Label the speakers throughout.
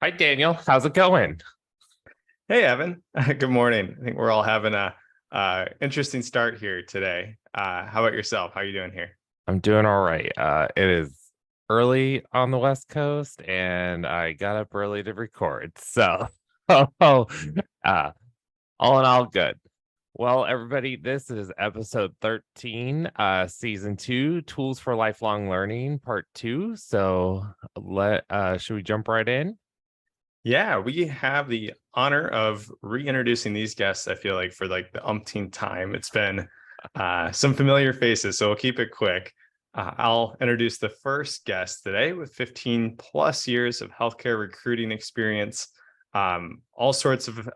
Speaker 1: Hi, Daniel. How's it going?
Speaker 2: Hey, Evan. Good morning. I think we're all having a interesting start here today. How about yourself? How are you doing here?
Speaker 1: I'm doing all right. It is early on the West Coast, and I got up early to record. So, oh, uh, all in all, good. Well, everybody, this is episode 13, season 2, Tools for Lifelong Learning, part 2. So, should we jump right in?
Speaker 2: Yeah, we have the honor of reintroducing these guests, I feel like, for like the umpteenth time. It's been some familiar faces, so we'll keep it quick. I'll introduce the first guest today with 15 plus years of healthcare recruiting experience, all sorts of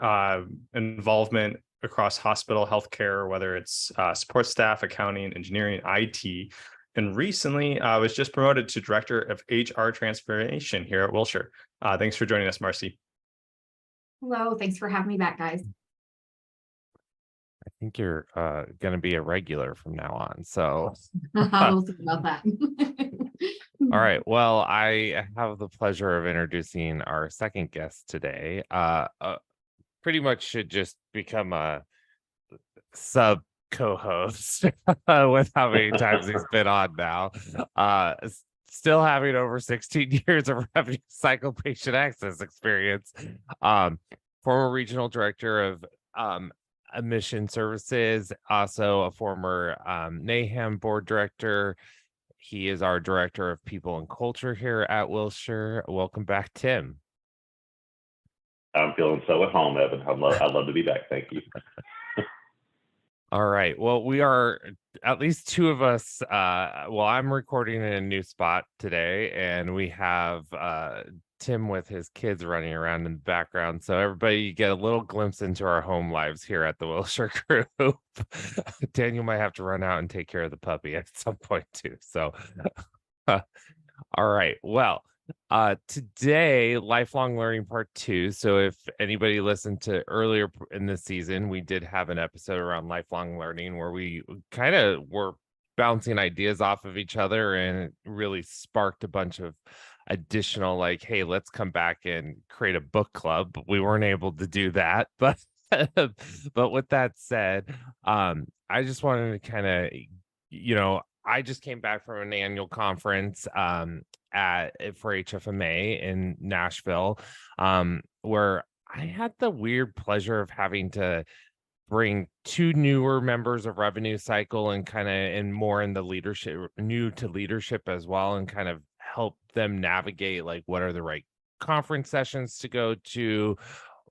Speaker 2: involvement across hospital healthcare, whether it's support staff, accounting, engineering, IT. And recently was just promoted to Director of HR Transformation here at Wilshire. Thanks for joining us, Marcie.
Speaker 3: Hello, thanks for having me back, guys.
Speaker 1: I think you're going to be a regular from now on. So,
Speaker 3: We'll see about that.
Speaker 1: all right. Well, I have the pleasure of introducing our second guest today. Pretty much should just become a sub co-host with how many times he's been on now. Still having over 16 years of revenue cycle patient access experience. Former regional director of admission services, also a former NAHAM board director. He is our director of people and culture here at Wilshire. Welcome back, Tim.
Speaker 4: I'm feeling so at home, Evan. I'd love to be back. Thank you.
Speaker 1: All right. Well, we are at least two of us. I'm recording in a new spot today, and we have Tim with his kids running around in the background. So everybody get a little glimpse into our home lives here at the Wilshire Group. Daniel might have to run out and take care of the puppy at some point too. So all right. Well, today, lifelong learning part 2. So if anybody listened to earlier in the season, we did have an episode around lifelong learning where we kind of were bouncing ideas off of each other, and it really sparked a bunch of additional, like, hey, let's come back and create a book club. We weren't able to do that, but but with that said, I just wanted to kind of, I just came back from an annual conference for HFMA in Nashville, where I had the weird pleasure of having to bring 2 newer members of revenue cycle and kind of and more in the leadership, new to leadership as well, and kind of help them navigate like what are the right conference sessions to go to,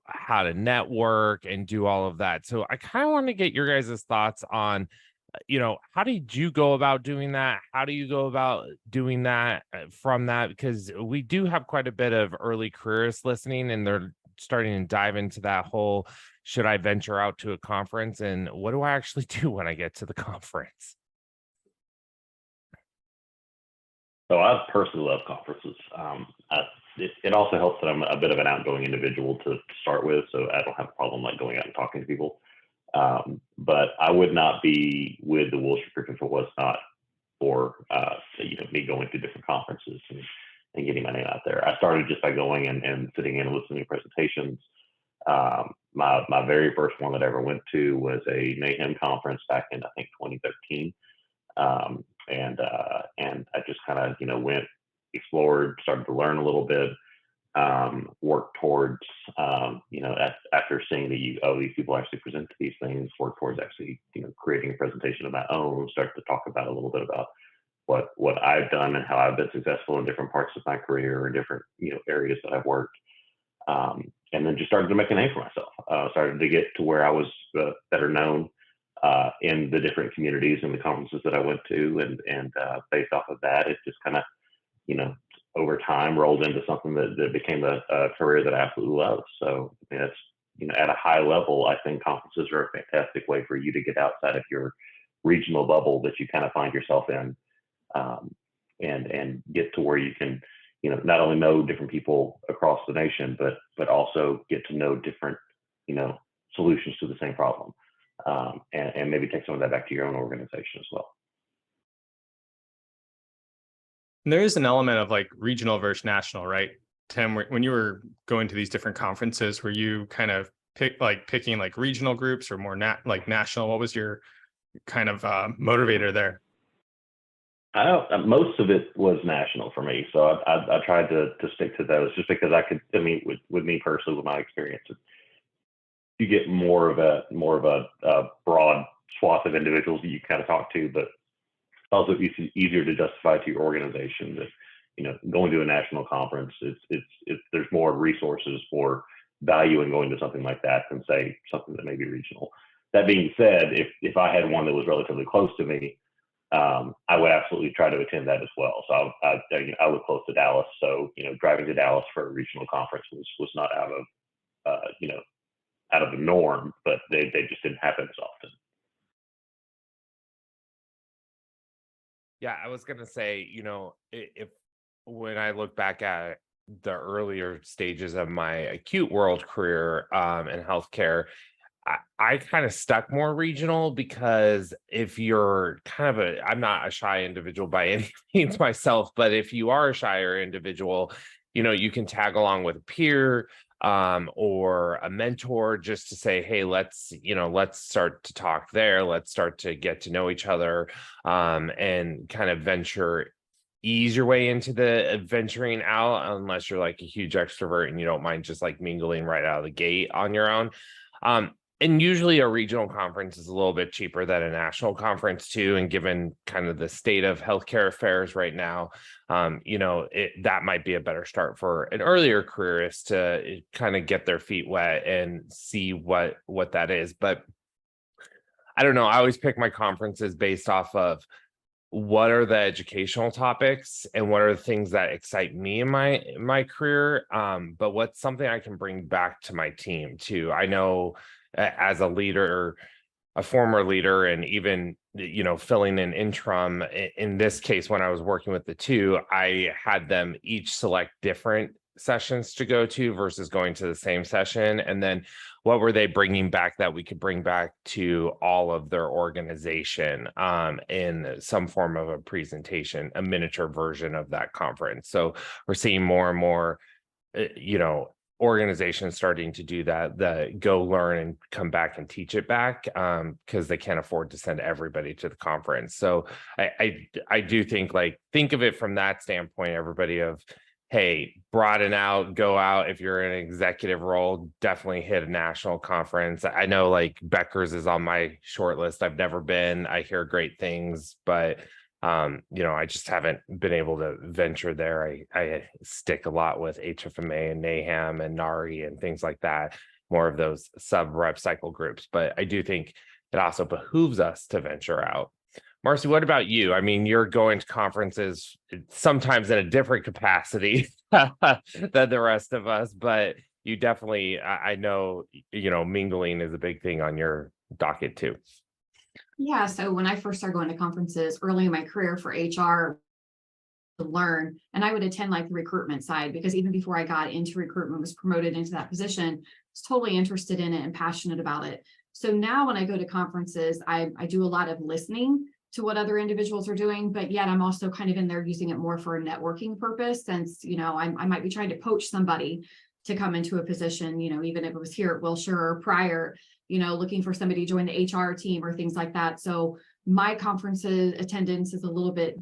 Speaker 1: how to network and do all of that. So I kind of want to get your guys' thoughts on, how did you go about doing that? How do you go about doing that from that? Because we do have quite a bit of early careerists listening, and they're starting to dive into that whole, should I venture out to a conference, and what do I actually do when I get to the conference?
Speaker 4: So I personally love conferences. It also helps that I'm a bit of an outgoing individual to start with, so I don't have a problem like going out and talking to people. But I would not be with the Wilshire Group if it was not for me going to different conferences and getting my name out there. I started just by going and sitting in and listening to presentations. My very first one that I ever went to was a NAHAM conference back in, I think, 2013. And I just kind of went, explored, started to learn a little bit, work towards after seeing that these people actually present to these things, work towards actually creating a presentation of my own, start to talk about a little bit about what I've done and how I've been successful in different parts of my career or different areas that I've worked, and then just started to make a name for myself. Started to get to where I was better known in the different communities and the conferences that I went to, and based off of that, it just kind of over time rolled into something that became a career that I absolutely love. So that's at a high level, I think conferences are a fantastic way for you to get outside of your regional bubble that you kind of find yourself in, and get to where you can not only know different people across the nation, but also get to know different solutions to the same problem, and maybe take some of that back to your own organization as well.
Speaker 2: And there is an element of like regional versus national, right? Tim, when you were going to these different conferences, were you kind of picking like regional groups or more national? What was your kind of motivator there?
Speaker 4: Most of it was national for me, so I tried to stick to those just because I could. I mean, with me personally, with my experience, you get more of a broad swath of individuals that you kind of talk to, but also it's easier to justify to your organization that, you know, going to a national conference, it's there's more resources for value in going to something like that than say something that may be regional. That being said, if I had one that was relatively close to me, I would absolutely try to attend that as well. So I live close to Dallas, so, you know, driving to Dallas for a regional conference was not out of you know, out of the norm, but they just didn't happen as often.
Speaker 1: Yeah, I was gonna say, you know, if when I look back at the earlier stages of my acute world career in healthcare, I kind of stuck more regional because if you're kind of I'm not a shy individual by any means myself, but if you are a shyer individual, you know, you can tag along with a peer or a mentor just to say, hey, let's start to talk there. Let's start to get to know each other and kind of ease your way into the venturing out, unless you're like a huge extrovert and you don't mind just like mingling right out of the gate on your own. And usually a regional conference is a little bit cheaper than a national conference too. And given kind of the state of healthcare affairs right now, you know, that might be a better start for an earlier careerist to kind of get their feet wet and see what that is. But I don't know. I always pick my conferences based off of what are the educational topics and what are the things that excite me in my career. But what's something I can bring back to my team too. I know as a leader, a former leader, and even, you know, filling an interim in this case, when I was working with the two, I had them each select different sessions to go to versus going to the same session. And then what were they bringing back that we could bring back to all of their organization in some form of a presentation, a miniature version of that conference. So we're seeing more and more, you know, organizations starting to do that, the go learn and come back and teach it back because they can't afford to send everybody to the conference. So I do think of it from that standpoint, everybody, of hey, broaden out, go out. If you're in an executive role, definitely hit a national conference. I know like Becker's is on my short list. I've never been. I hear great things, but you know, I just haven't been able to venture there. I stick a lot with HFMA and NAHAM and NARI and things like that, more of those sub rev cycle groups. But I do think it also behooves us to venture out. Marcie, what about you? I mean, you're going to conferences sometimes in a different capacity than the rest of us, but you definitely, I know, you know, mingling is a big thing on your docket too.
Speaker 3: Yeah, so when I first started going to conferences early in my career for HR to learn, and I would attend like the recruitment side, because even before I got into recruitment, was promoted into that position, was totally interested in it and passionate about it. So now when I go to conferences, I do a lot of listening to what other individuals are doing, but yet I'm also kind of in there using it more for a networking purpose, since, you know, I might be trying to poach somebody to come into a position, you know, even if it was here at Wilshire or prior, you know, looking for somebody to join the HR team or things like that. So my conferences attendance is a little bit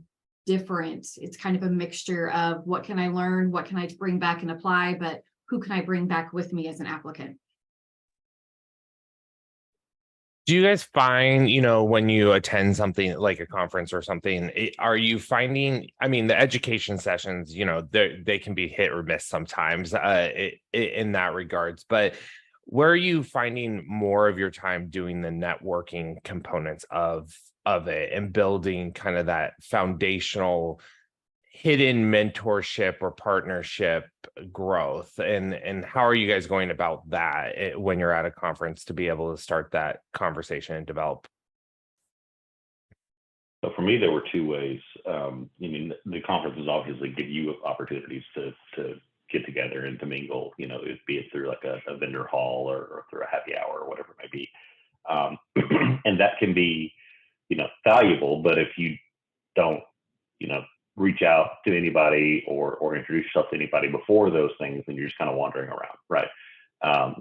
Speaker 3: different. It's kind of a mixture of what can I learn, what can I bring back and apply, but who can I bring back with me as an applicant?
Speaker 1: Do you guys find, you know, when you attend something like a conference or something, are you finding, I mean, the education sessions, you know, they can be hit or miss sometimes in that regards, but where are you finding more of your time doing the networking components of it and building kind of that foundational hidden mentorship or partnership growth, and how are you guys going about that when you're at a conference to be able to start that conversation and develop?
Speaker 4: So for me, there were two ways. I mean, the conferences obviously give you opportunities to get together and to mingle, you know, be it through like a vendor hall or through a happy hour or whatever it may be. And that can be, you know, valuable, but if you don't, you know, reach out to anybody or introduce yourself to anybody before those things, and you're just kind of wandering around, right?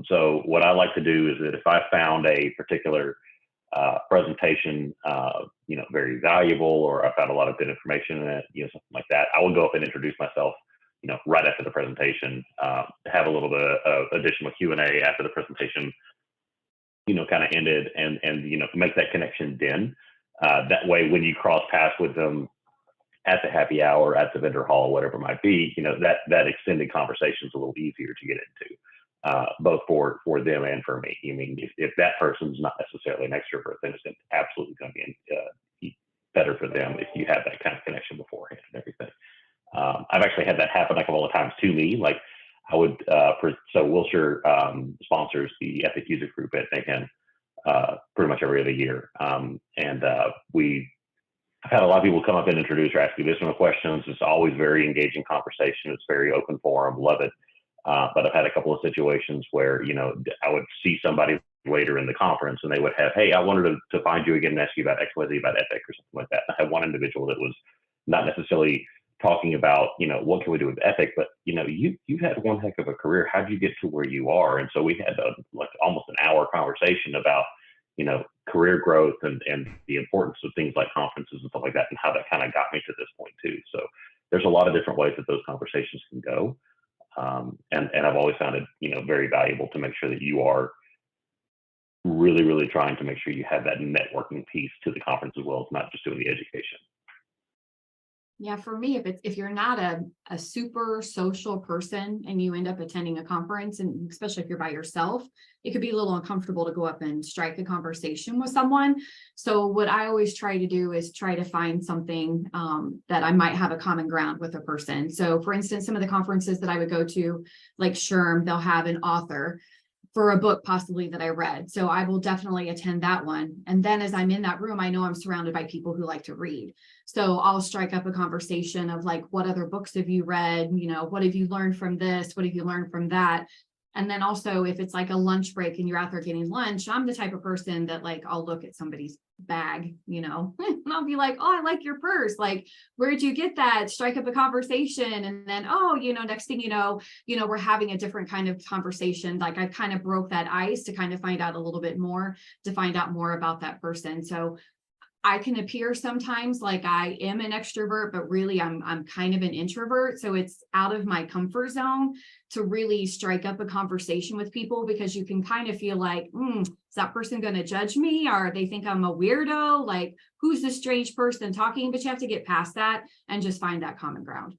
Speaker 4: So what I like to do is that if I found a particular presentation, very valuable, or I found a lot of good information in it, something like that, I would go up and introduce myself, right after the presentation, have a little bit of additional Q&A after the presentation, kind of ended, and make that connection then. That way, when you cross paths with them at the happy hour, at the vendor hall, whatever it might be, that extended conversation is a little easier to get into, both for them and for me. I mean, if that person's not necessarily an extrovert, then it's absolutely going to be better for them if you have that kind of connection beforehand and everything. I've actually had that happen a couple of times to me. Like I would, so Wilshire sponsors the Epic User Group at Mayhem pretty much every other year. I've had a lot of people come up and introduce or ask me additional questions. It's always very engaging conversation. It's very open forum, love it. But I've had a couple of situations where, I would see somebody later in the conference and they would have, hey, I wanted to find you again and ask you about XYZ, about Epic or something like that. I had one individual that was not necessarily talking about, what can we do with Epic, but, you've had one heck of a career. How'd you get to where you are? And so we had almost an hour conversation about, career growth and the importance of things like conferences and stuff like that, and how that kind of got me to this point too. So there's a lot of different ways that those conversations can go. And I've always found it, very valuable to make sure that you are really, really trying to make sure you have that networking piece to the conference as well as not just doing the education.
Speaker 3: Yeah, for me, if you're not a super social person and you end up attending a conference, and especially if you're by yourself, it could be a little uncomfortable to go up and strike a conversation with someone. So what I always try to do is try to find something that I might have a common ground with a person. So for instance, some of the conferences that I would go to, like SHRM, they'll have an author for a book possibly that I read. So I will definitely attend that one. And then as I'm in that room, I know I'm surrounded by people who like to read. So I'll strike up a conversation of like, what other books have you read? What have you learned from this? What have you learned from that? And then also if it's like a lunch break and you're out there getting lunch, I'm the type of person that like, I'll look at somebody's bag, and I'll be like, oh, I like your purse. Like, where'd you get that? Strike up a conversation. And then, oh, next thing we're having a different kind of conversation. Like I kind of broke that ice to kind of find out a little bit more, to find out more about that person. So I can appear sometimes like I am an extrovert, but really I'm kind of an introvert. So it's out of my comfort zone to really strike up a conversation with people, because you can kind of feel like, is that person going to judge me? Or they think I'm a weirdo? Like, who's this strange person talking? But you have to get past that and just find that common ground.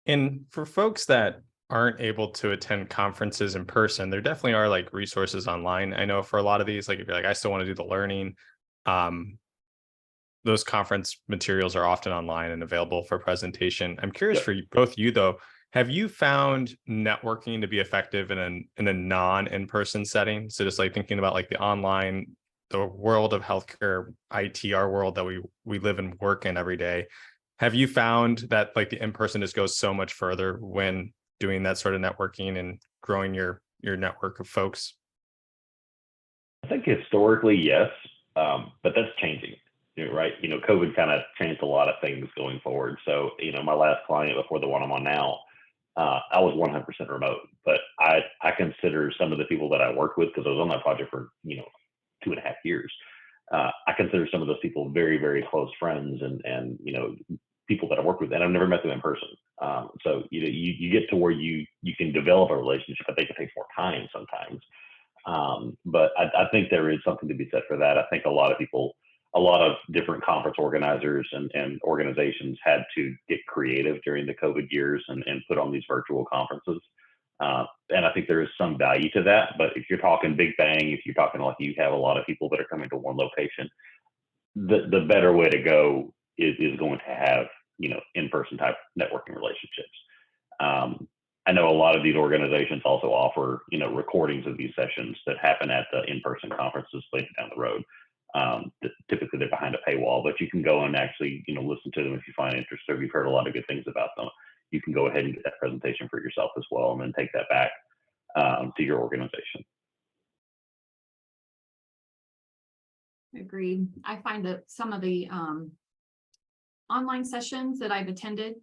Speaker 2: And for folks that aren't able to attend conferences in person, there definitely are like resources online. I know for a lot of these, like if you're like, I still want to do the learning, those conference materials are often online and available for presentation. I'm curious for both you though, have you found networking to be effective in a non-in-person setting? So just like thinking about like the online, the world of healthcare, IT, our world that we live and work in every day. Have you found that like the in-person just goes so much further when doing that sort of networking and growing your network of folks?
Speaker 4: I think historically, yes, but that's changing, right? COVID kind of changed a lot of things going forward. So, my last client before the one I'm on now, I was 100% remote, but I consider some of the people that I worked with, because I was on that project for, 2.5 years. I consider some of those people very, very close friends and people that I worked with, and I've never met them in person. So you get to where you can develop a relationship. I think it takes more time sometimes. But I think there is something to be said for that. I think a lot of different conference organizers and organizations had to get creative during the COVID years and put on these virtual conferences. And I think there is some value to that. But if you're talking big bang, if you're talking like you have a lot of people that are coming to one location, the better way to go is going to have, in-person type networking relationships. I know a lot of these organizations also offer, recordings of these sessions that happen at the in-person conferences later down the road. Typically they're behind a paywall, but you can go and actually, listen to them if you find interest, or if you've heard a lot of good things about them. You can go ahead and get that presentation for yourself as well, and then take that back to your organization.
Speaker 3: Agreed. I find that some of the online sessions that I've attended,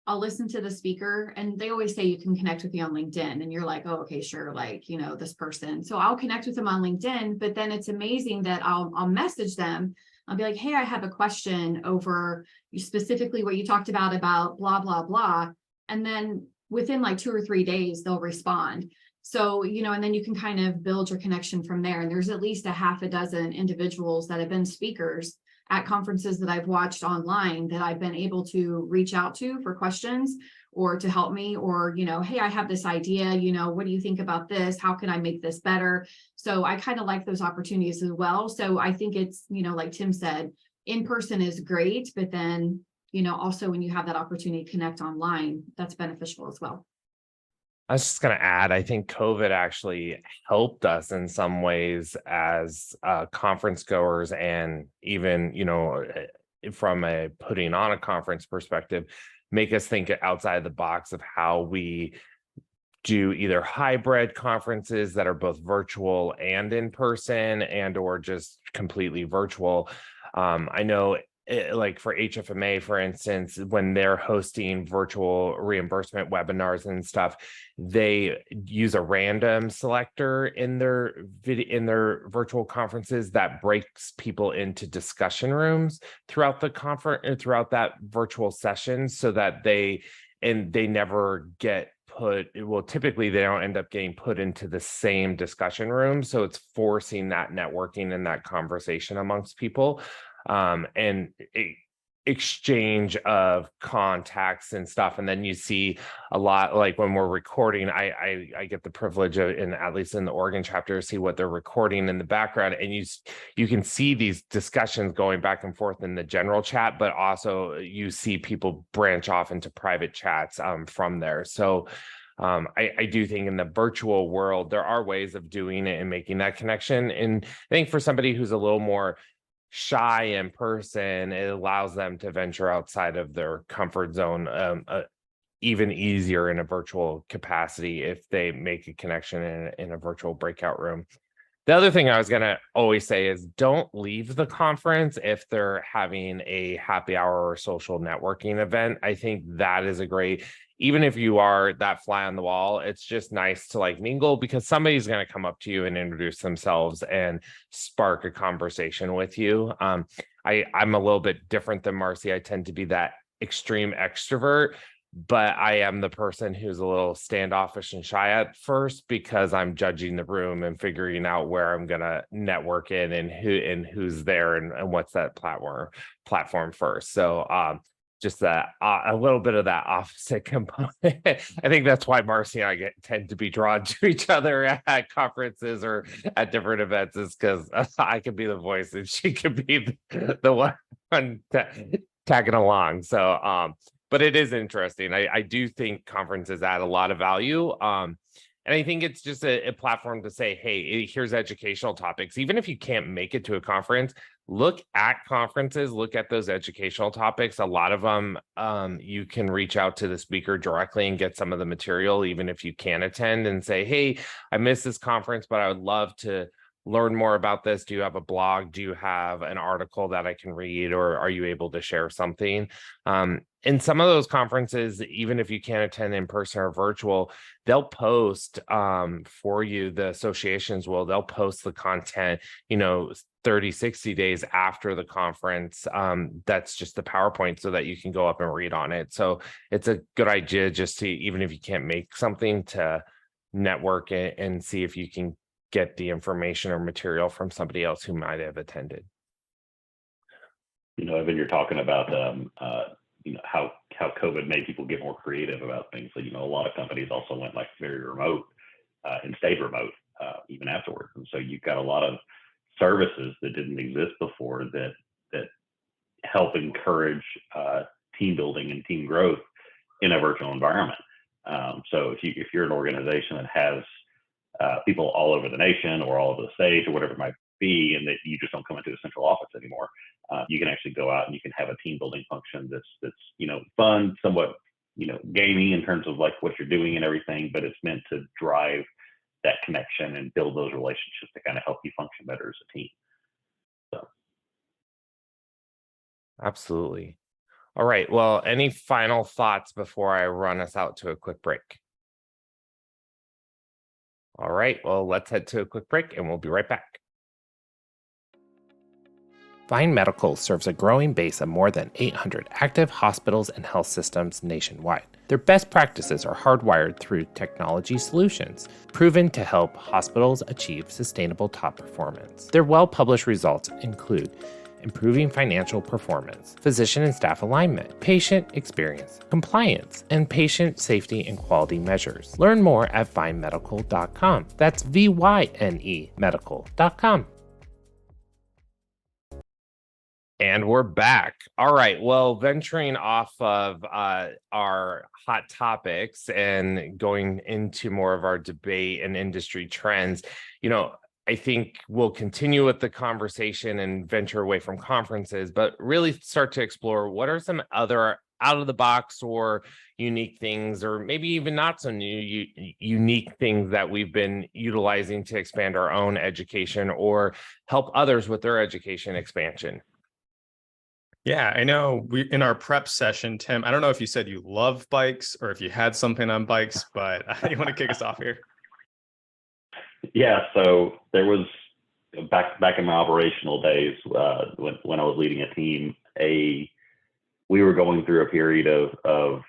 Speaker 3: I'll listen to the speaker, and they always say you can connect with me on LinkedIn, and you're like, oh, okay, sure. Like, you know, this person. So I'll connect with them on LinkedIn, but then it's amazing that I'll message them. I'll be like, hey, I have a question over specifically what you talked about blah, blah, blah. And then within like 2 or 3 days, they'll respond. So, you know, and then you can kind of build your connection from there. And there's at least a half a dozen individuals that have been speakers at conferences that I've watched online that I've been able to reach out to for questions or to help me, or, you know, hey, I have this idea, you know, what do you think about this? How can I make this better? So I kind of like those opportunities as well. So I think it's, you know, like Tim said, in person is great, but then, you know, also when you have that opportunity to connect online, that's beneficial as well.
Speaker 1: I was just going to add, I think COVID actually helped us in some ways as conference goers, and even, you know, from a putting on a conference perspective, make us think outside the box of how we do either hybrid conferences that are both virtual and in person, and or just completely virtual. I know like for HFMA, for instance, when they're hosting virtual reimbursement webinars and stuff, they use a random selector in their virtual conferences that breaks people into discussion rooms throughout the conference, throughout that virtual session, so that they never get put, well, typically they don't end up getting put into the same discussion room. So it's forcing that networking and that conversation amongst people. And exchange of contacts and stuff. And then you see a lot, like when we're recording, I get the privilege of, in at least in the Oregon chapter, see what they're recording in the background, and you can see these discussions going back and forth in the general chat, but also you see people branch off into private chats from there. So I do think in the virtual world, there are ways of doing it and making that connection. And I think for somebody who's a little more shy in person, it allows them to venture outside of their comfort zone even easier in a virtual capacity if they make a connection in a virtual breakout room. The other thing I was going to always say is don't leave the conference if they're having a happy hour or social networking event. I think that is a great, even if you are that fly on the wall, it's just nice to like mingle, because somebody's going to come up to you and introduce themselves and spark a conversation with you. I'm a little bit different than Marcie. I tend to be that extreme extrovert, but I am the person who's a little standoffish and shy at first, because I'm judging the room and figuring out where I'm going to network in and who's there and what's that platform first. So just that a little bit of that opposite component. I think that's why Marcie and I tend to be drawn to each other at conferences or at different events, is because I can be the voice and she can be the one tagging along. So but it is interesting. I do think conferences add a lot of value. And I think it's just a platform to say, hey, here's educational topics. Even if you can't make it to a conference, look at conferences, look at those educational topics. A lot of them, you can reach out to the speaker directly and get some of the material, even if you can't attend, and say, hey, I missed this conference, but I would love to learn more about this. Do you have a blog? Do you have an article that I can read, or are you able to share something? In some of those conferences, even if you can't attend in person or virtual, they'll post for you, the associations they'll post the content, 30, 60 days after the conference. That's just the PowerPoint, so that you can go up and read on it. So it's a good idea just to, even if you can't make something, to network it and see if you can get the information or material from somebody else who might have attended.
Speaker 4: Evan, you're talking about how COVID made people get more creative about things. So a lot of companies also went like very remote and stayed remote even afterwards. And so you've got a lot of services that didn't exist before that help encourage team building and team growth in a virtual environment. So if you're an organization that has people all over the nation or all over the state or whatever it might be, and that you just don't come into a central office anymore, you can actually go out and you can have a team building function that's fun, somewhat gaming in terms of like what you're doing and everything, but it's meant to drive that connection and build those relationships to kind of help you function better as a team. So
Speaker 1: Absolutely. All right. Well, any final thoughts before I run us out to a quick break? All right. Well, let's head to a quick break and we'll be right back. Vine Medical serves a growing base of more than 800 active hospitals and health systems nationwide. Their best practices are hardwired through technology solutions, proven to help hospitals achieve sustainable top performance. Their well-published results include improving financial performance, physician and staff alignment, patient experience, compliance, and patient safety and quality measures. Learn more at vinemedical.com. That's VYNE medical.com. And we're back. All right. Well, venturing off of our hot topics and going into more of our debate and industry trends, I think we'll continue with the conversation and venture away from conferences, but really start to explore what are some other out of the box or unique things, or maybe even not so unique things that we've been utilizing to expand our own education or help others with their education expansion.
Speaker 2: Yeah, I know we in our prep session, Tim, I don't know if you said you love bikes or if you had something on bikes, but you want to kick us off here?
Speaker 4: Yeah, so there was back in my operational days when I was leading a team, we were going through a period of a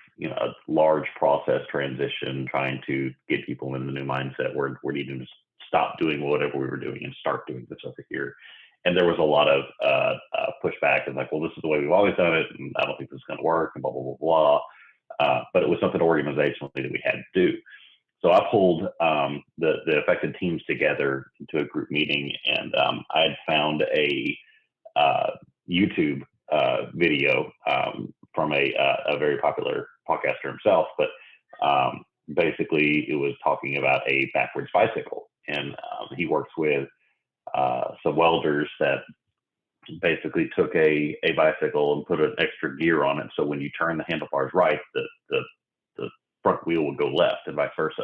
Speaker 4: large process transition, trying to get people in the new mindset where we're needing to stop doing whatever we were doing and start doing this over here. And there was a lot of pushback and like, well, this is the way we've always done it, and I don't think this is going to work, and blah, blah, blah, blah. But it was something organizationally that we had to do. So I pulled the affected teams together into a group meeting, and I had found a YouTube video from a very popular podcaster himself, but basically it was talking about a backwards bicycle, and he works with some welders that basically took a bicycle and put an extra gear on it. So when you turn the handlebars right, the front wheel would go left and vice versa.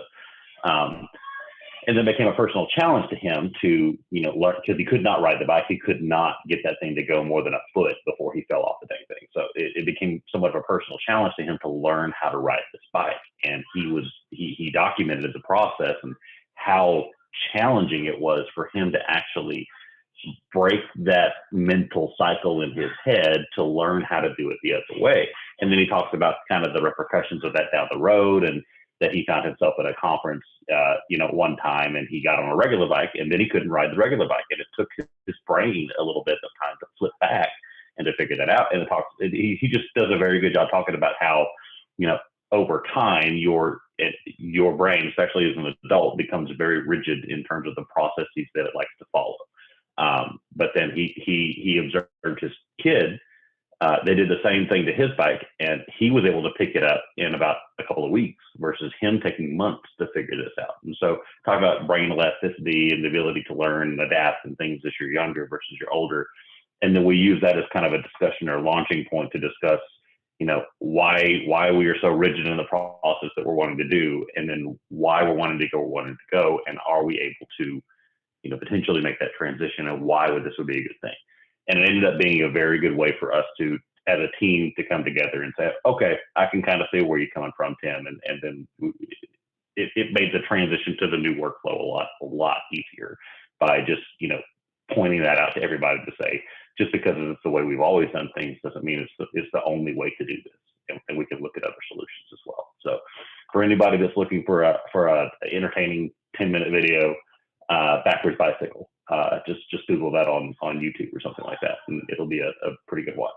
Speaker 4: And then became a personal challenge to him to, learn, because he could not ride the bike. He could not get that thing to go more than a foot before he fell off the dang thing. So it became somewhat of a personal challenge to him to learn how to ride this bike. And he documented the process and how challenging it was for him to actually break that mental cycle in his head to learn how to do it the other way. And then he talks about kind of the repercussions of that down the road, and that he found himself at a conference, one time, and he got on a regular bike, and then he couldn't ride the regular bike, and it took his brain a little bit of time to flip back and to figure that out. And he just does a very good job talking about how, over time, your brain, especially as an adult, becomes very rigid in terms of the processes that it likes to follow. But then he observed his kid. They did the same thing to his bike, and he was able to pick it up in about a couple of weeks versus him taking months to figure this out. And so talk about brain elasticity and the ability to learn and adapt and things as you're younger versus you're older. And then we use that as kind of a discussion or launching point to discuss, why we are so rigid in the process that we're wanting to do, and then why we're wanting to go, and are we able to, potentially make that transition, and why this would be a good thing. And it ended up being a very good way for us to, as a team, to come together and say, okay, I can kind of see where you're coming from, Tim. And then it made the transition to the new workflow a lot easier by just, pointing that out to everybody to say, just because it's the way we've always done things doesn't mean it's the only way to do this. And we can look at other solutions as well. So for anybody that's looking for a entertaining 10-minute video, backwards bicycle, just Google that on YouTube or something like that, and it'll be a pretty good watch.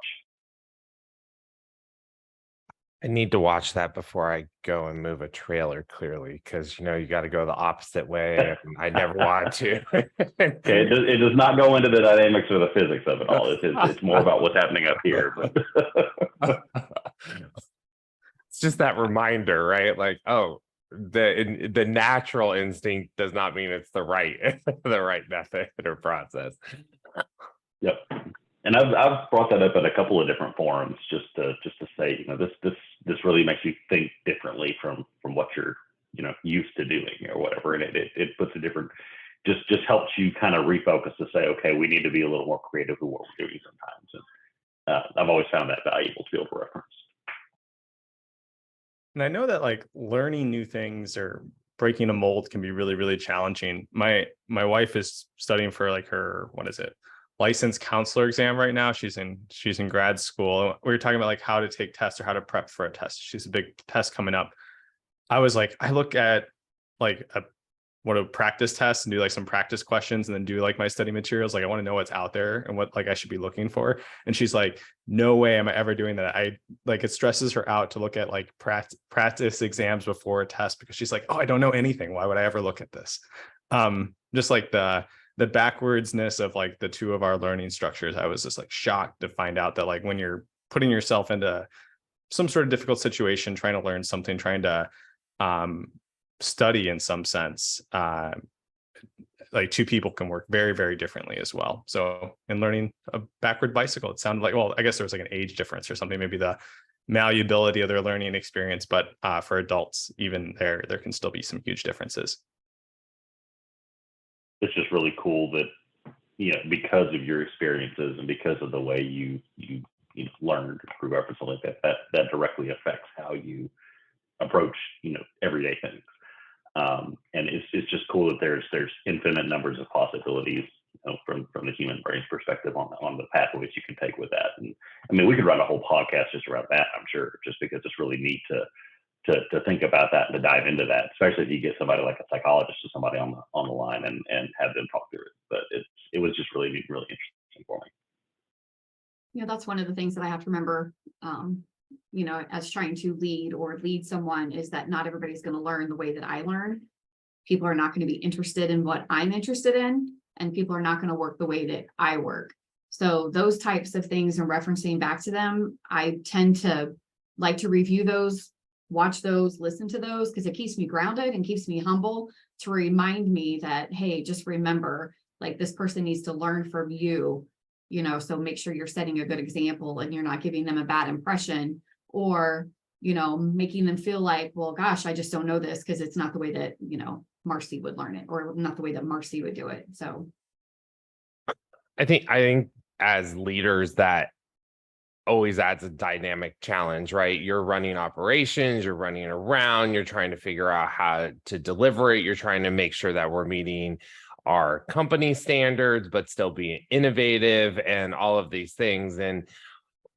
Speaker 1: I need to watch that before I go and move a trailer, clearly, because you got to go the opposite way, and I never want to.
Speaker 4: Okay, it does not go into the dynamics or the physics of it all. It's more about what's happening up here. But
Speaker 1: it's just that reminder, right? Like, oh, the natural instinct does not mean it's the right method or process.
Speaker 4: Yep. And I've brought that up at a couple of different forums just to say, this really makes you think differently from what you're used to doing or whatever, and it puts a different, just helps you kind of refocus to say, okay, we need to be a little more creative with what we're doing sometimes. I've always found that valuable to be able to reference.
Speaker 2: And I know that like learning new things or breaking a mold can be really, really challenging. My wife is studying for like her, what is it, licensed counselor exam right now. She's in grad school. We were talking about like how to take tests or how to prep for a test. She's a big test coming up. I was like, I look at like a practice test and do like some practice questions and then do like my study materials. Like I want to know what's out there and what like I should be looking for. And she's like, no way am I ever doing that. I like, it stresses her out to look at like practice exams before a test because she's like, oh, I don't know anything. Why would I ever look at this? Just like the backwardsness of like the two of our learning structures. I was just like shocked to find out that like when you're putting yourself into some sort of difficult situation, trying to learn something, trying to study in some sense, like two people can work very, very differently as well. So in learning a backward bicycle, it sounded like, well, I guess there was like an age difference or something, maybe the malleability of their learning experience, but for adults, even there can still be some huge differences.
Speaker 4: It's just really cool that, you know, because of your experiences and because of the way you learned through reference like that directly affects how you approach, you know, everyday things. And it's just cool that there's infinite numbers of possibilities, you know, from the human brain's perspective on the pathways you can take with that. And I mean, we could run a whole podcast just around that, I'm sure, just because it's really neat to think about that and to dive into that, especially if you get somebody like a psychologist or somebody on the line and have them talk through it. But it was just really neat, really interesting for me.
Speaker 3: Yeah, that's one of the things that I have to remember, you know, as trying to lead someone, is that not everybody's going to learn the way that I learn. People are not going to be interested in what I'm interested in, and people are not going to work the way that I work. So those types of things and referencing back to them, I tend to like to review those, watch those, listen to those, because it keeps me grounded and keeps me humble to remind me that, hey, just remember, like this person needs to learn from you, you know, so make sure you're setting a good example and you're not giving them a bad impression, or, you know, making them feel like, well, gosh, I just don't know this because it's not the way that, you know, Marcie would learn it, or not the way that Marcie would do it. So
Speaker 1: I think as leaders, that always adds a dynamic challenge, right? You're running operations, you're running around, you're trying to figure out how to deliver it. You're trying to make sure that we're meeting our company standards, but still being innovative and all of these things. And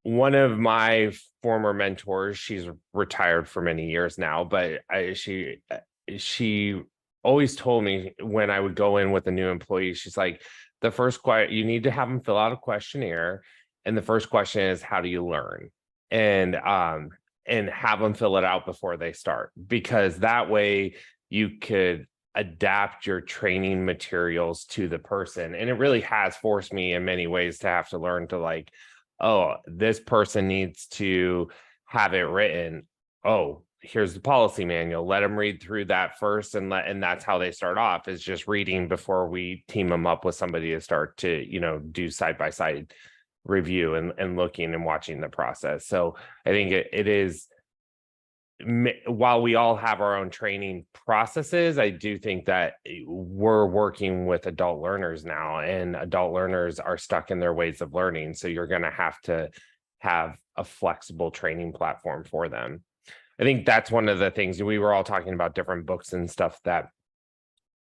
Speaker 1: one of my former mentors, she's retired for many years now, but she always told me when I would go in with a new employee, she's like, the first you need to have them fill out a questionnaire. And the first question is, how do you learn? And have them fill it out before they start, because that way you could adapt your training materials to the person. And it really has forced me in many ways to have to learn to like, oh, this person needs to have it written. Oh, here's the policy manual. Let them read through that first, and that's how they start off, is just reading before we team them up with somebody to start to, you know, do side-by-side review and looking and watching the process. So I think it is, while we all have our own training processes, I do think that we're working with adult learners now, and adult learners are stuck in their ways of learning. So you're going to have a flexible training platform for them. I think that's one of the things. We were all talking about different books and stuff that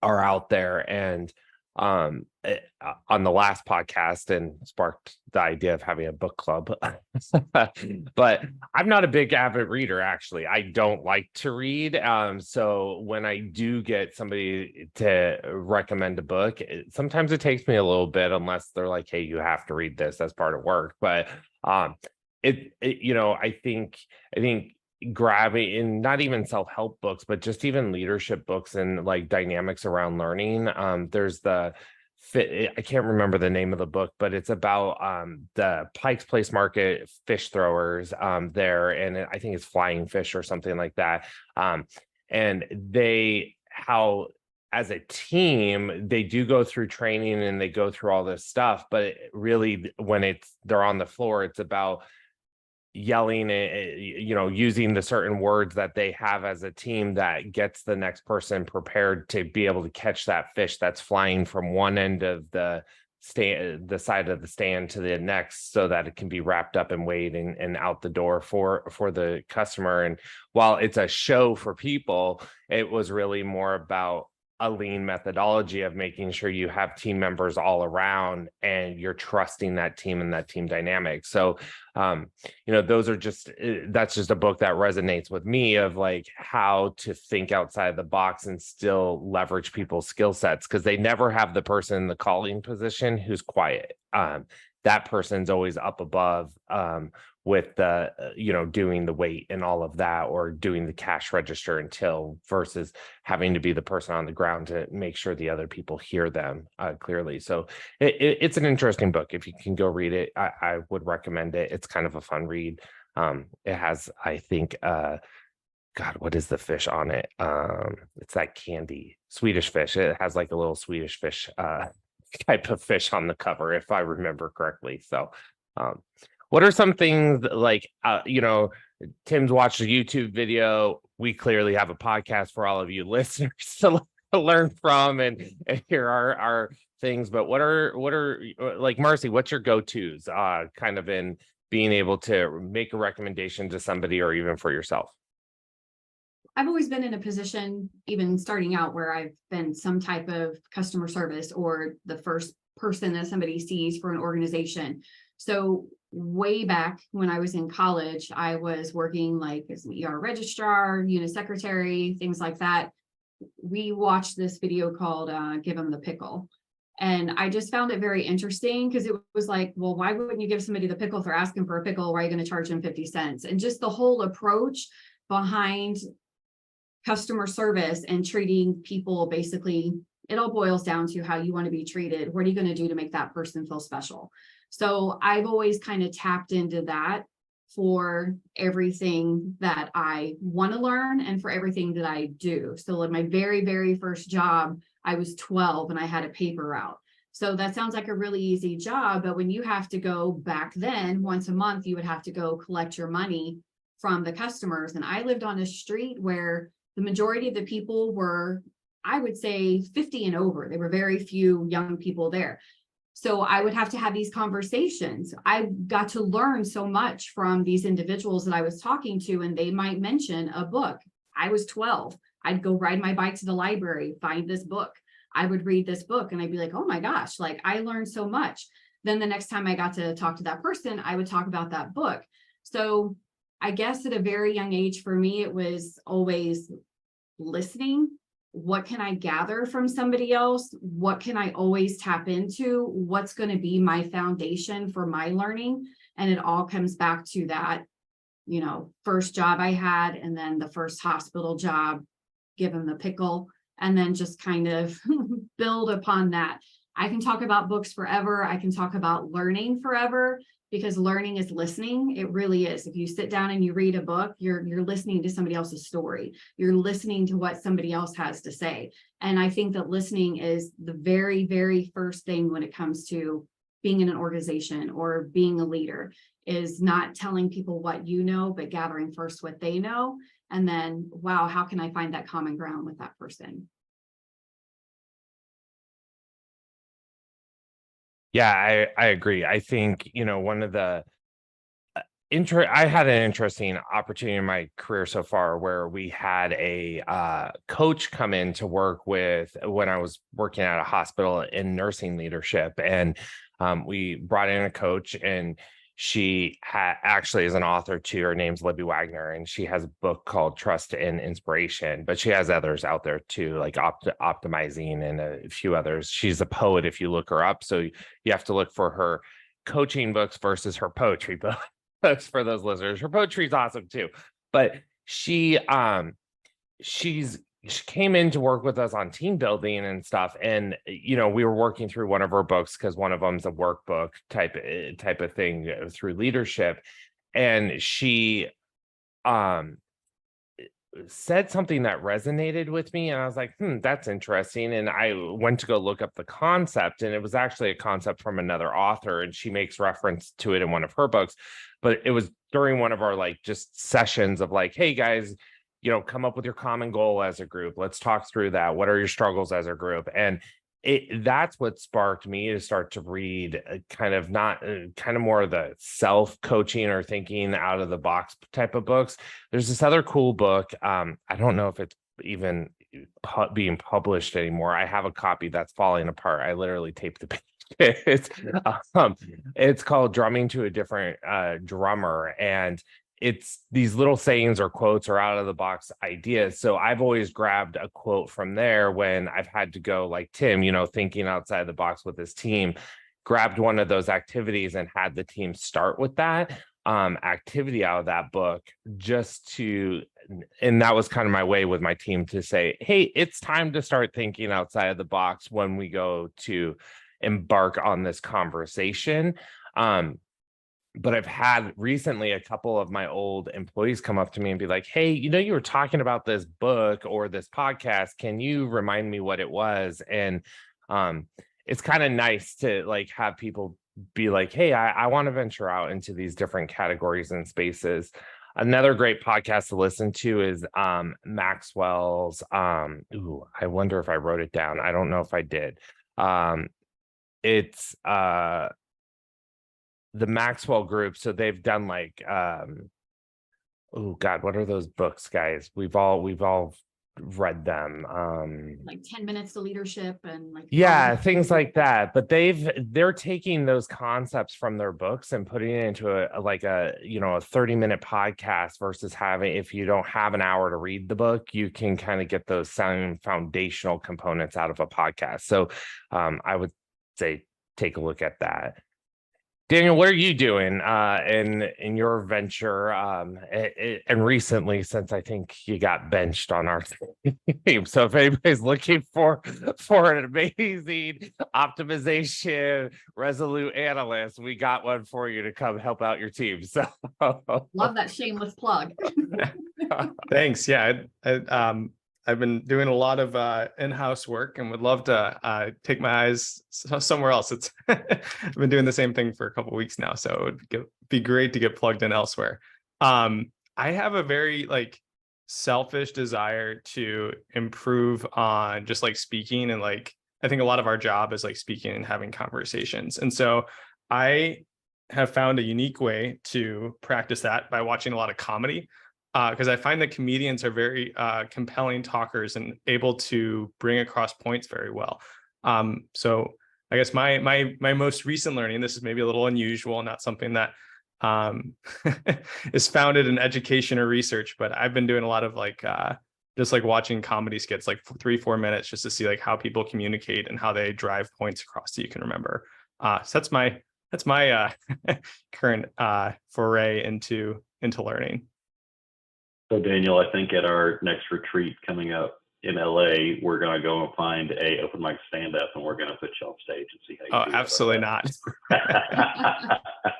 Speaker 1: are out there, and on the last podcast, and sparked the idea of having a book club. But I'm not a big avid reader, actually. I don't like to read. So when I do get somebody to recommend a book, sometimes it takes me a little bit, unless they're like, hey, you have to read this as part of work. But you know, I think grabbing in, not even self-help books, but just even leadership books and like dynamics around learning. There's I can't remember the name of the book, but it's about the Pike's Place Market fish throwers there, and I think it's Flying Fish or something like that. And how as a team they do go through training and they go through all this stuff, but really when they're on the floor, it's about yelling, you know, using the certain words that they have as a team that gets the next person prepared to be able to catch that fish that's flying from one end of the the side of the stand to the next so that it can be wrapped up and weighed and out the door for the customer. And while it's a show for people, it was really more about a lean methodology of making sure you have team members all around and you're trusting that team and that team dynamic. So, those are that's just a book that resonates with me of like how to think outside the box and still leverage people's skill sets, because they never have the person in the calling position who's quiet. That person's always up above with the, doing the weight and all of that, or doing the cash register until versus having to be the person on the ground to make sure the other people hear them clearly. So it's an interesting book. If you can go read it, I would recommend it. It's kind of a fun read. It has, I think, God, what is the fish on it? It's that candy, Swedish fish. It has like a little Swedish fish type of fish on the cover, if I remember correctly. So, what are some things like, Tim's watched a YouTube video. We clearly have a podcast for all of you listeners to learn from and hear our things. But what are like, Marcie, what's your go-tos kind of in being able to make a recommendation to somebody or even for yourself?
Speaker 3: I've always been in a position, even starting out, where I've been some type of customer service or the first person that somebody sees for an organization. So way back when I was in college, I was working like as an ER registrar, unit secretary, things like that. We watched this video called Give Them the Pickle. And I just found it very interesting because it was like, well, why wouldn't you give somebody the pickle if they're asking for a pickle? Why are you going to charge them 50 cents? And just the whole approach behind customer service and treating people, basically, it all boils down to how you want to be treated. What are you going to do to make that person feel special? So I've always kind of tapped into that for everything that I want to learn and for everything that I do. So in my very, very first job, I was 12 and I had a paper route. So that sounds like a really easy job, but when you have to go back then, once a month, you would have to go collect your money from the customers. And I lived on a street where the majority of the people were, I would say, 50 and over. There were very few young people there. So I would have to have these conversations. I got to learn so much from these individuals that I was talking to, and they might mention a book. I was 12. I'd go ride my bike to the library, find this book. I would read this book and I'd be like, oh my gosh, like I learned so much. Then the next time I got to talk to that person, I would talk about that book. So I guess at a very young age for me, it was always listening. What can I gather from somebody else? What can I always tap into? What's going to be my foundation for my learning? And it all comes back to that, first job I had, and then the first hospital job, give them the pickle, and then just kind of build upon that. I can talk about books forever. I can talk about learning forever, because learning is listening. It really is. If you sit down and you read a book, you're listening to somebody else's story. You're listening to what somebody else has to say. And I think that listening is the very, very first thing when it comes to being in an organization or being a leader, is not telling people what you know, but gathering first what they know. And then, wow, how can I find that common ground with that person?
Speaker 1: Yeah, I agree. I think, one of the I had an interesting opportunity in my career so far where we had a coach come in to work with when I was working at a hospital in nursing leadership. And we brought in a coach, and she actually is an author too. Her name's Libby Wagner, and she has a book called Trust and Inspiration, but she has others out there too, like Optimizing and a few others. She's a poet if you look her up. So you have to look for her coaching books versus her poetry books for those listeners. Her poetry is awesome too. But she came in to work with us on team building and stuff. And, we were working through one of her books because one of them's a workbook type of thing through leadership. And she said something that resonated with me. And I was like, that's interesting. And I went to go look up the concept, and it was actually a concept from another author. And she makes reference to it in one of her books. But it was during one of our just sessions of hey guys, come up with your common goal as a group. Let's talk through that. What are your struggles as a group? And that's what sparked me to start to read kind of not kind of more of the self-coaching or thinking out of the box type of books. There's this other cool book. I don't know if it's even being published anymore. I have a copy that's falling apart. I literally taped the page. It's called Drumming to a Different Drummer, and it's these little sayings or quotes or out of the box ideas. So I've always grabbed a quote from there when I've had to go, like Tim, thinking outside the box with his team, grabbed one of those activities and had the team start with that activity out of that book, and that was kind of my way with my team to say, hey, it's time to start thinking outside of the box when we go to embark on this conversation. But I've had recently a couple of my old employees come up to me and be like, hey, you were talking about this book or this podcast. Can you remind me what it was? And it's kind of nice to like have people be like, hey, I want to venture out into these different categories and spaces. Another great podcast to listen to is Maxwell's. I wonder if I wrote it down. I don't know if I did. It's the Maxwell Group. So they've done like oh God, what are those books, guys? We've all read them.
Speaker 3: Like 10 Minutes to Leadership and like
Speaker 1: things like that. But they're taking those concepts from their books and putting it into a 30-minute podcast versus having, if you don't have an hour to read the book, you can kind of get those same foundational components out of a podcast. So I would say take a look at that. Daniel, what are you doing in your venture and recently, since I think you got benched on our team? So if anybody's looking for an amazing optimization resolute analyst, we got one for you to come help out your team. So
Speaker 3: love that shameless plug.
Speaker 2: Thanks. Yeah, I've been doing a lot of in-house work and would love to take my eyes somewhere else. I've been doing the same thing for a couple of weeks now, so it would be great to get plugged in elsewhere. I have a very selfish desire to improve on just speaking, and I think a lot of our job is speaking and having conversations. And so I have found a unique way to practice that by watching a lot of comedy. Because I find that comedians are very compelling talkers and able to bring across points very well. So I guess my most recent learning, this is maybe a little unusual, not something that is founded in education or research, but I've been doing a lot of just watching comedy skits, 3-4 minutes, just to see how people communicate and how they drive points across that you can remember. So that's my current foray into learning.
Speaker 4: So Daniel, I think at our next retreat coming up in LA, we're going to go and find a open mic stand-up, and we're going to put you on stage and see how you do.
Speaker 2: Absolutely not.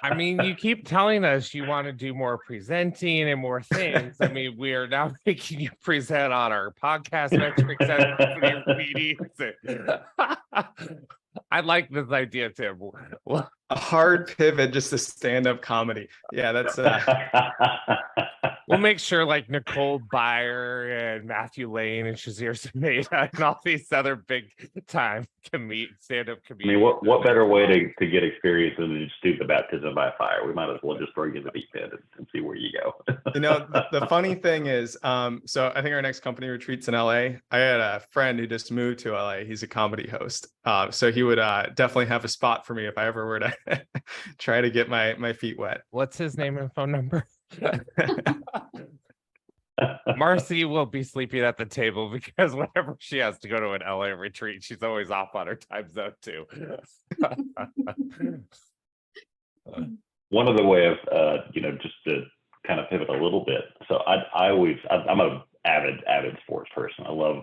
Speaker 1: I mean, you keep telling us you want to do more presenting and more things. I mean, we are now making you present on our podcast metrics and company meetings. I like this idea, Tim.
Speaker 2: A hard pivot just to stand-up comedy. Yeah, that's
Speaker 1: we'll make sure Nicole Byer and Matthew Lane and Shazir Sameda and all these other big time stand-up comedians.
Speaker 4: I mean, what better way to get experience than to just do the baptism by fire? We might as well just throw you in the deep end and see where you go.
Speaker 2: The funny thing is, so I think our next company retreat's in LA. I had a friend who just moved to LA. He's a comedy host. So he would definitely have a spot for me if I ever were to try to get my feet wet.
Speaker 1: What's his name and phone number? Marcie will be sleeping at the table because whenever she has to go to an LA retreat, she's always off on her time zone too.
Speaker 4: One other way of just to kind of pivot a little bit. So I'm a avid sports person. I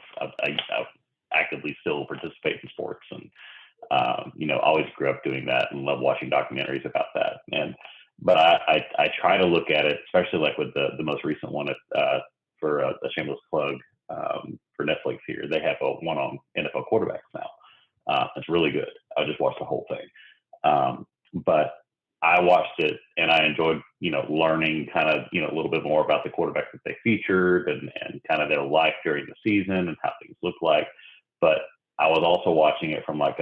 Speaker 4: actively still participate in sports, and always grew up doing that and love watching documentaries about that. But I try to look at it, especially with the most recent one for a shameless plug for Netflix here. They have one on NFL quarterbacks now. It's really good. I just watched the whole thing. But I watched it and I enjoyed, learning kind of, a little bit more about the quarterbacks that they featured and kind of their life during the season and how things look like. But I was also watching it from like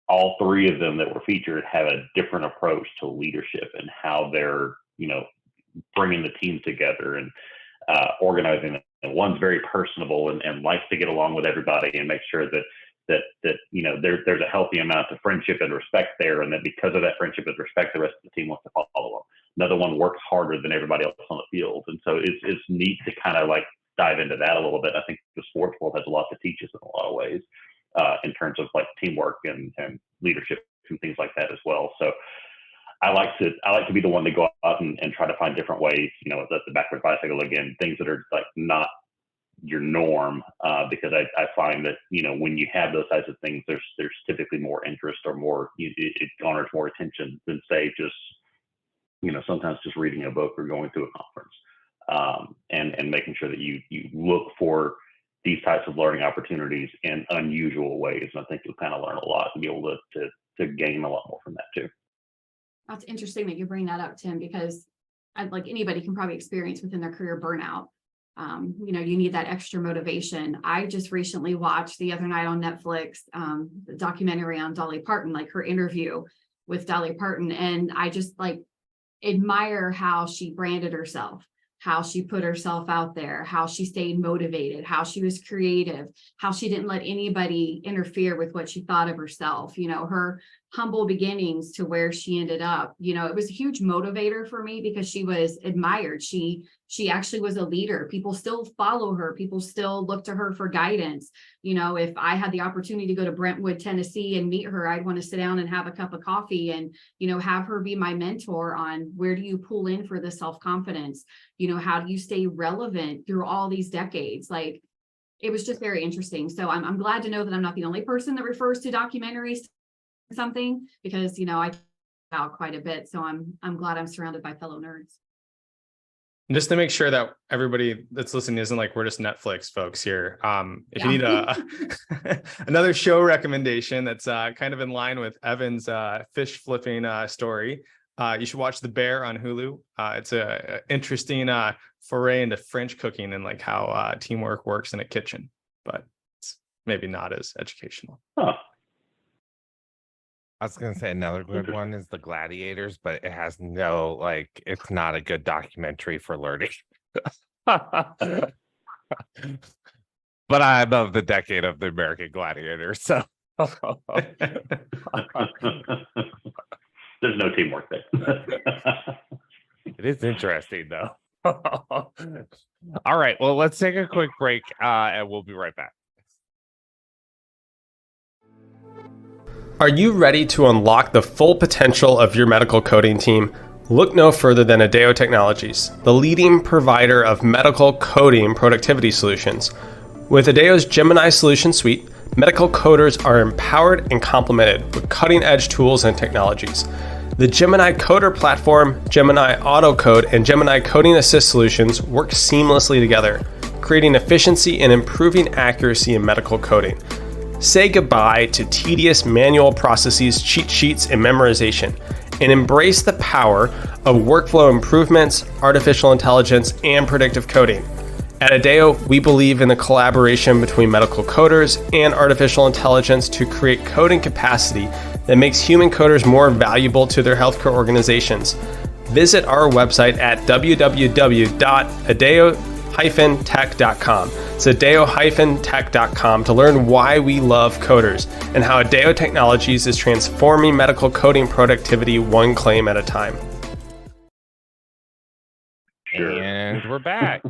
Speaker 4: all three of them that were featured have a different approach to leadership and how they're, bringing the team together and organizing it. And one's very personable and likes to get along with everybody and make sure that there's a healthy amount of friendship and respect there, and that because of that friendship and respect, the rest of the team wants to follow them. Another one works harder than everybody else on the field, and so it's neat to kind of like dive into that a little bit. I think the sports world has a lot to teach us in a lot of ways in terms of like teamwork and leadership and things like that as well. So I like to be the one to go out and try to find different ways, the backward bicycle again, things that are like not your norm, because I find that, when you have those types of things, there's typically more interest or more, it garners more attention than say just, sometimes just reading a book or going to a conference, and making sure that you look for these types of learning opportunities in unusual ways. And I think you'll kind of learn a lot and be able to gain a lot more from that too.
Speaker 3: That's interesting that you bring that up, Tim, because like anybody can probably experience within their career burnout. You need that extra motivation. I just recently watched the other night on Netflix, the documentary on Dolly Parton, like her interview with Dolly Parton. And I just like admire how she branded herself, how she put herself out there, how she stayed motivated, how she was creative, how she didn't let anybody interfere with what she thought of herself, her humble beginnings to where she ended up. It was a huge motivator for me because she was admired. She actually was a leader. People still follow her. People still look to her for guidance. If I had the opportunity to go to Brentwood, Tennessee and meet her, I'd want to sit down and have a cup of coffee and, have her be my mentor on where do you pull in for the self-confidence? How do you stay relevant through all these decades? Like, it was just very interesting. So I'm glad to know that I'm not the only person that refers to documentaries something, because I out quite a bit, so I'm glad I'm surrounded by fellow nerds.
Speaker 2: And just to make sure that everybody that's listening isn't like we're just Netflix folks here, if you need another show recommendation that's kind of in line with Evan's fish flipping story, you should watch The Bear on Hulu. It's a interesting foray into French cooking and like how teamwork works in a kitchen, but it's maybe not as educational.
Speaker 4: Huh.
Speaker 1: I was gonna say another good one is The Gladiators, but it has it's not a good documentary for learning. But I love the decade of the American Gladiators, so
Speaker 4: There's no teamwork there.
Speaker 1: it is interesting though. All right, well, let's take a quick break, and we'll be right back.
Speaker 5: Are you ready to unlock the full potential of your medical coding team? Look no further than Adeo Technologies, the leading provider of medical coding productivity solutions. With Adeo's Gemini Solution Suite, medical coders are empowered and complemented with cutting-edge tools and technologies. The Gemini Coder platform, Gemini Autocode, and Gemini Coding Assist solutions work seamlessly together, creating efficiency and improving accuracy in medical coding. Say goodbye to tedious manual processes, cheat sheets, and memorization, and embrace the power of workflow improvements, artificial intelligence, and predictive coding. At Adeo, we believe in the collaboration between medical coders and artificial intelligence to create coding capacity that makes human coders more valuable to their healthcare organizations. Visit our website at www.adeo-tech.com. It's adeo-tech.com to learn why we love coders and how Adeo Technologies is transforming medical coding productivity one claim at a time.
Speaker 4: Sure.
Speaker 1: And we're back.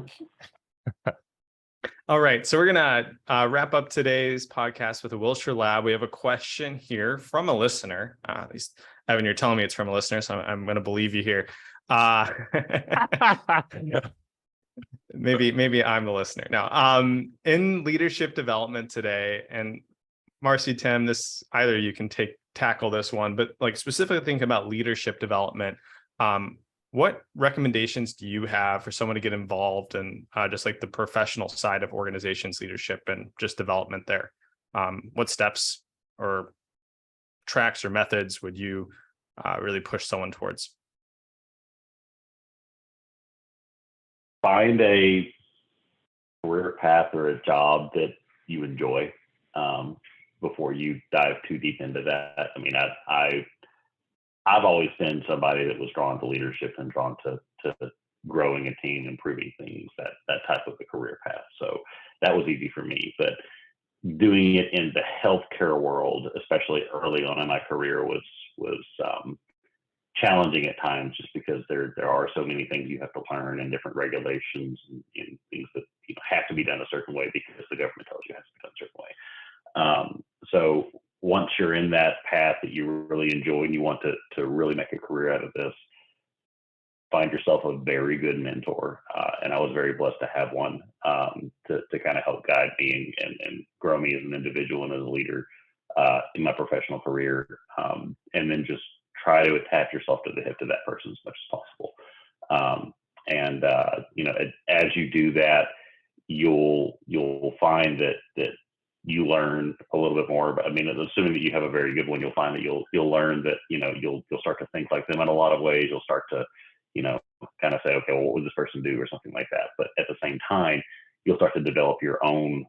Speaker 2: All right, so we're gonna wrap up today's podcast with a Wilshire Lab. We have a question here from a listener. At least, Evan, you're telling me it's from a listener, so I'm going to believe you here. Maybe I'm the listener. Now, in leadership development today, and Marcie, Tim, this either you can tackle this one, but like specifically thinking about leadership development, what recommendations do you have for someone to get involved in just like the professional side of organizations leadership and just development there? What steps or tracks or methods would you really push someone towards?
Speaker 4: Find a career path or a job that you enjoy. before you dive too deep into that. I mean, I've always been somebody that was drawn to leadership and drawn to growing a team, improving things, that type of a career path. So that was easy for me. But doing it in the healthcare world, especially early on in my career, was challenging at times, just because there are so many things you have to learn, and different regulations and things that have to be done a certain way because the government tells you it has to be done a certain way. So once you're in that path that you really enjoy and you want to really make a career out of this, find yourself a very good mentor. And I was very blessed to have one to kind of help guide me and grow me as an individual and as a leader in my professional career. And then just try to attach yourself to the hip to that person as much as possible. As you do that, you'll find that you learn a little bit more. But I mean, assuming that you have a very good one, you'll find that you'll learn that you'll start to think like them in a lot of ways. You'll start to kind of say, okay, well, what would this person do, or something like that. But at the same time, you'll start to develop your own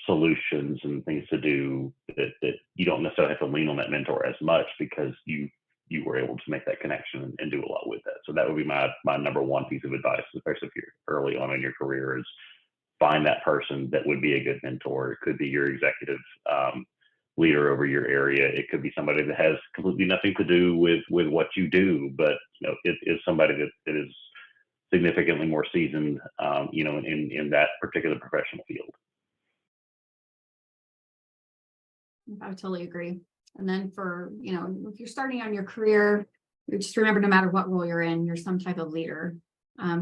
Speaker 4: solutions and things to do that you don't necessarily have to lean on that mentor as much, because you were able to make that connection and do a lot with that. So that would be my number one piece of advice, especially if you're early on in your career, is find that person that would be a good mentor. It could be your executive leader over your area. It could be somebody that has completely nothing to do with what you do, but it is somebody that is significantly more seasoned, in that particular professional field.
Speaker 3: I totally agree. And then for, if you're starting on your career, just remember, no matter what role you're in, you're some type of leader.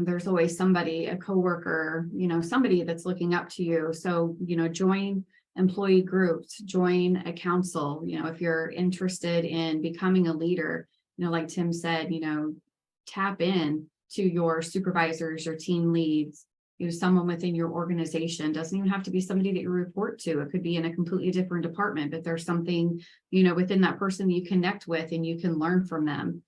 Speaker 3: There's always somebody, a coworker, somebody that's looking up to you. So, join employee groups, join a council. If you're interested in becoming a leader, like Tim said, tap in to your supervisors, your team leads, someone within your organization. Doesn't even have to be somebody that you report to. It could be in a completely different department, but there's something, within that person that you connect with and you can learn from them.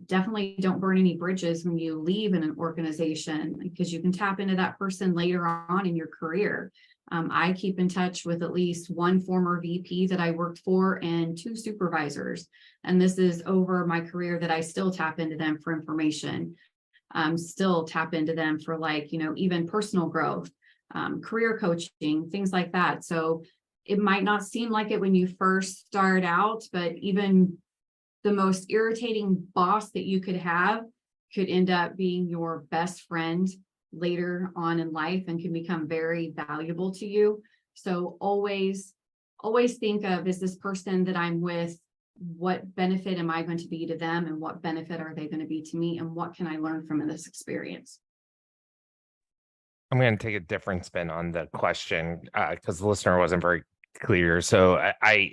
Speaker 3: Definitely don't burn any bridges when you leave in an organization, because you can tap into that person later on in your career. I keep in touch with at least one former VP that I worked for and 2 supervisors. And this is over my career that I still tap into them for information. Still tap into them for even personal growth, career coaching, things like that. So it might not seem like it when you first start out, but even the most irritating boss that you could have could end up being your best friend later on in life and can become very valuable to you. So always think of, is this person that I'm with, what benefit am I going to be to them, and what benefit are they going to be to me, and what can I learn from this experience?
Speaker 1: I'm going to take a different spin on the question because the listener wasn't very clear. So I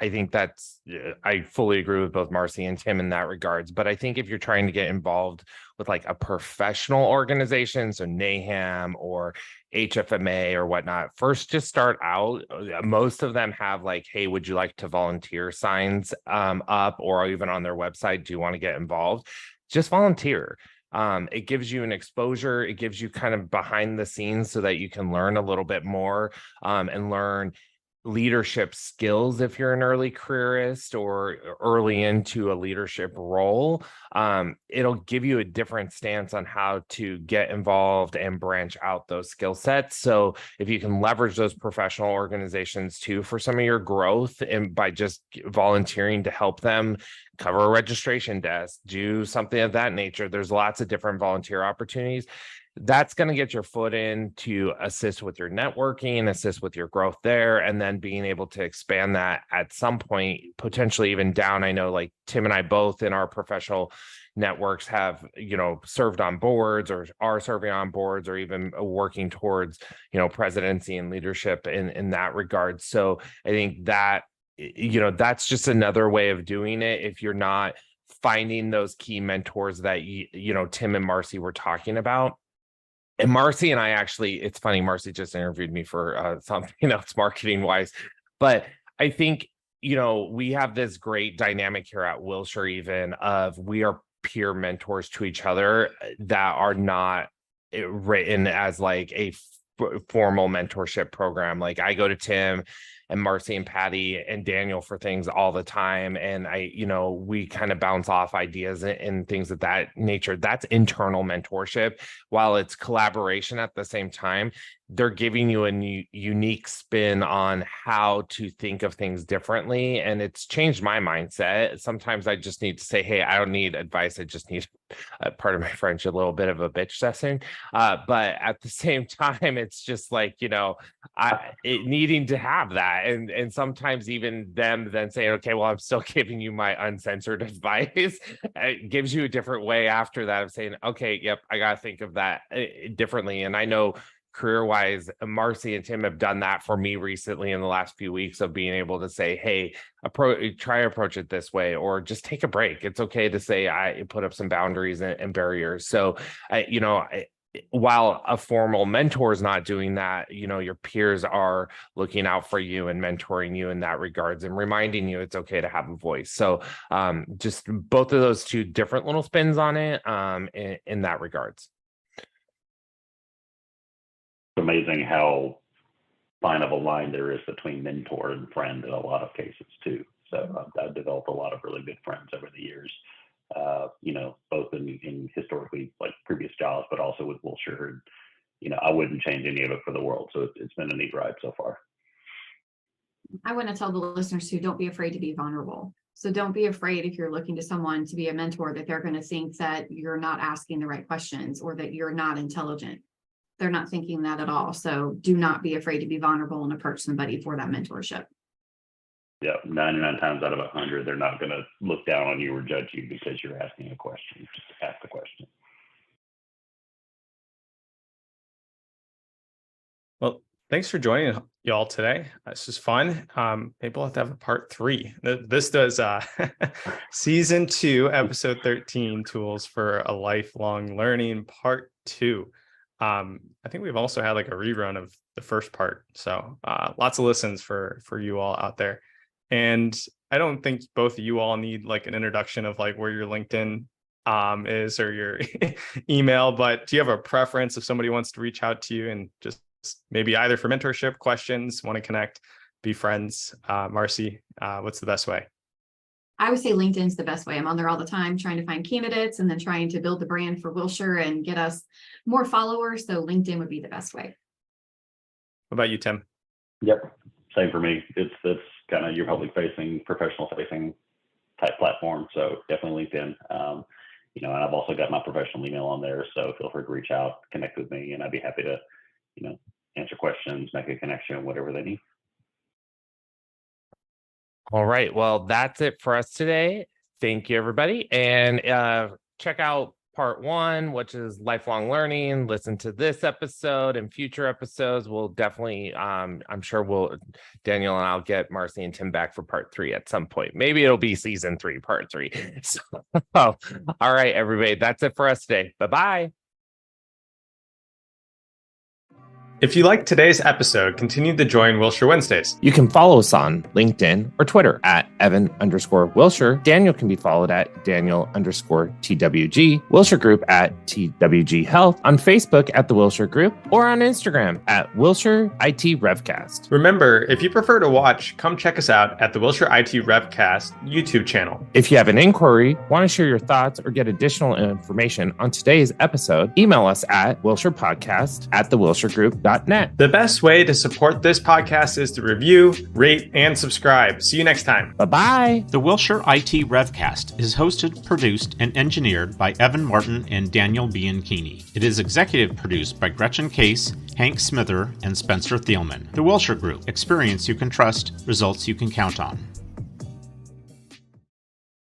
Speaker 1: think I fully agree with both Marcie and Tim in that regards. But I think if you're trying to get involved with like a professional organization, so NAHAM or HFMA or whatnot, first just start out. Most of them have like, hey, would you like to volunteer signs up, or even on their website, do you want to get involved? Just volunteer. It gives you an exposure. It gives you kind of behind the scenes so that you can learn a little bit more and learn leadership skills if you're an early careerist or early into a leadership role. It'll give you a different stance on how to get involved and branch out those skill sets. So if you can leverage those professional organizations too for some of your growth, and by just volunteering to help them cover a registration desk, do something of that nature, there's lots of different volunteer opportunities. That's going to get your foot in to assist with your networking, assist with your growth there, and then being able to expand that at some point, potentially even down. I know like Tim and I both in our professional networks have, served on boards or are serving on boards or even working towards, presidency and leadership in that regard. So I think that, that's just another way of doing it. If you're not finding those key mentors that, Tim and Marcie were talking about. And Marcie and I actually, it's funny, Marcie just interviewed me for something else marketing wise, but I think, we have this great dynamic here at Wilshire, even of we are peer mentors to each other that are not written as like a formal mentorship program. Like I go to Tim and Marcie and Patty and Daniel for things all the time. And we kind of bounce off ideas and things of that nature. That's internal mentorship. While it's collaboration at the same time, they're giving you a unique spin on how to think of things differently. And it's changed my mindset. Sometimes I just need to say, hey, I don't need advice. I just need, part of my French, a little bit of a bitch session. But at the same time, it's just like, needing to have that. And sometimes even them then saying, okay, well, I'm still giving you my uncensored advice. It gives you a different way after that of saying, okay, yep, I got to think of that differently. And I know career-wise, Marcie and Tim have done that for me recently in the last few weeks of being able to say, hey, try to approach it this way, or just take a break. It's okay to say, I put up some boundaries and barriers. So, while a formal mentor is not doing that, your peers are looking out for you and mentoring you in that regards and reminding you it's okay to have a voice. So just both of those two different little spins on it in that regards.
Speaker 4: Amazing how fine of a line there is between mentor and friend in a lot of cases too. So I've developed a lot of really good friends over the years, both in historically like previous jobs, but also with Wilshire. I wouldn't change any of it for the world. So it's been a neat ride so far.
Speaker 3: I want to tell the listeners too, don't be afraid to be vulnerable. So don't be afraid if you're looking to someone to be a mentor that they're going to think that you're not asking the right questions or that you're not intelligent. They're not thinking that at all. So do not be afraid to be vulnerable and approach somebody for that mentorship.
Speaker 4: Yeah, 99 times out of 100, they're not going to look down on you or judge you because you're asking a question. Just ask the question.
Speaker 2: Well, thanks for joining y'all today. This is fun. Maybe we'll have to have a part 3. This does season 2, episode 13, tools for a lifelong learning, part 2. I think we've also had like a rerun of the first part. So lots of listens for you all out there. And I don't think both of you all need like an introduction of like where your LinkedIn is or your email, but do you have a preference if somebody wants to reach out to you and just maybe either for mentorship questions, want to connect, be friends? Marcie, what's the best way?
Speaker 3: I would say LinkedIn's the best way. I'm on there all the time trying to find candidates and then trying to build the brand for Wilshire and get us more followers. So LinkedIn would be the best way.
Speaker 2: What about you, Tim?
Speaker 4: Yep. Same for me. It's kind of your public facing, professional facing type platform. So definitely LinkedIn. And I've also got my professional email on there. So feel free to reach out, connect with me, and I'd be happy to, answer questions, make a connection, whatever they need.
Speaker 1: All right. Well, that's it for us today. Thank you, everybody. And check out part 1, which is lifelong learning. Listen to this episode and future episodes. We'll definitely, I'm sure Daniel and I'll get Marcie and Tim back for part 3 at some point. Maybe it'll be season 3, part 3. So, all right, everybody. That's it for us today. Bye-bye.
Speaker 5: If you liked today's episode, continue to join Wilshire Wednesdays.
Speaker 1: You can follow us on LinkedIn or Twitter at Evan_Wilshire. Daniel can be followed at Daniel_TWG. Wilshire Group at TWG Health. On Facebook at the Wilshire Group or on Instagram at Wilshire IT Revcast.
Speaker 5: Remember, if you prefer to watch, come check us out at the Wilshire IT Revcast YouTube channel.
Speaker 1: If you have an inquiry, want to share your thoughts, or get additional information on today's episode, email us at WilshirePodcast@thewilshiregroup.net.
Speaker 5: The best way to support this podcast is to review, rate, and subscribe. See you next time.
Speaker 1: Bye-bye.
Speaker 6: The Wilshire IT Revcast is hosted, produced, and engineered by Evan Martin and Daniel Bianchini. It is executive produced by Gretchen Case, Hank Smither, and Spencer Thielman. The Wilshire Group. Experience you can trust, results you can count on.